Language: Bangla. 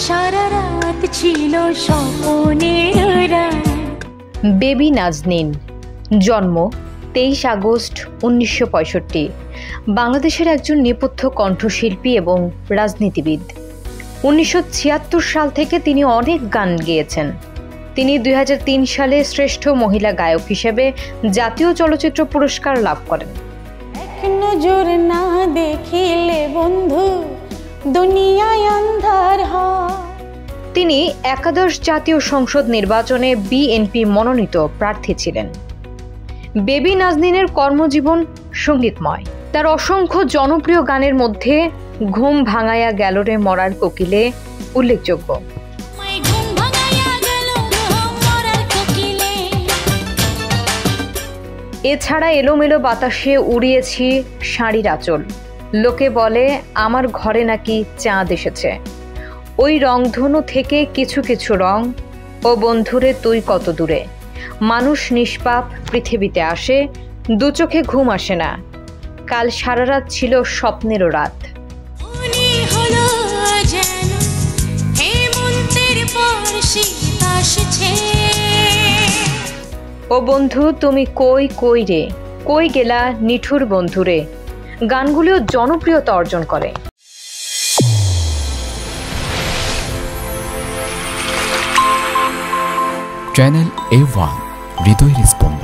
সারা রাত ছিল স্বপ্নের রাত। বেবি নাজনীন, জন্ম 23 আগস্ট 1965, বাংলাদেশের একজন নেপথ্য কণ্ঠশিল্পী এবং রাজনীতিবিদ। 1976 সাল থেকে তিনি অনেক গান গেয়েছেন। তিনি 2003 সালে শ্রেষ্ঠ মহিলা গায়ক হিসেবে জাতীয় চলচ্চিত্র পুরস্কার লাভ করেন। এক নজর না দেখিলে বন্ধু দুনিয়ায় আন্ধার হয়। তিনি একাদশ জাতীয় সংসদ নির্বাচনে বিএনপি মনোনীত প্রার্থী ছিলেন। বেবি নাজনীনের কর্মজীবন সঙ্গীতময়। তার অসংখ্য জনপ্রিয় গানের মধ্যে ঘুম ভাঙায়া গেল রে মরার কোকিলে উল্লেখযোগ্য। এছাড়া এলোমেলো বাতাসে উড়িয়েছি শাড়ির আঁচল, লোকে বলে আমার ঘরে নাকি চাঁদ এসেছে, ওই রংধনু থেকে কিছু কিছু রং, ও বন্ধুরে তুই কত দূরে, মানুষ নিষ্পাপ পৃথিবীতে আসে, দু চোখে ঘুম আসে না, কাল সারা রাত ছিল স্বপ্নেরও রাত। ও বন্ধু তুমি কই কই রে, কই গেলা নিঠুর বন্ধুরে, গানগুলিও জনপ্রিয়তা অর্জন করে। চ্যানেল A1 হৃদয়ের স্পন্দন।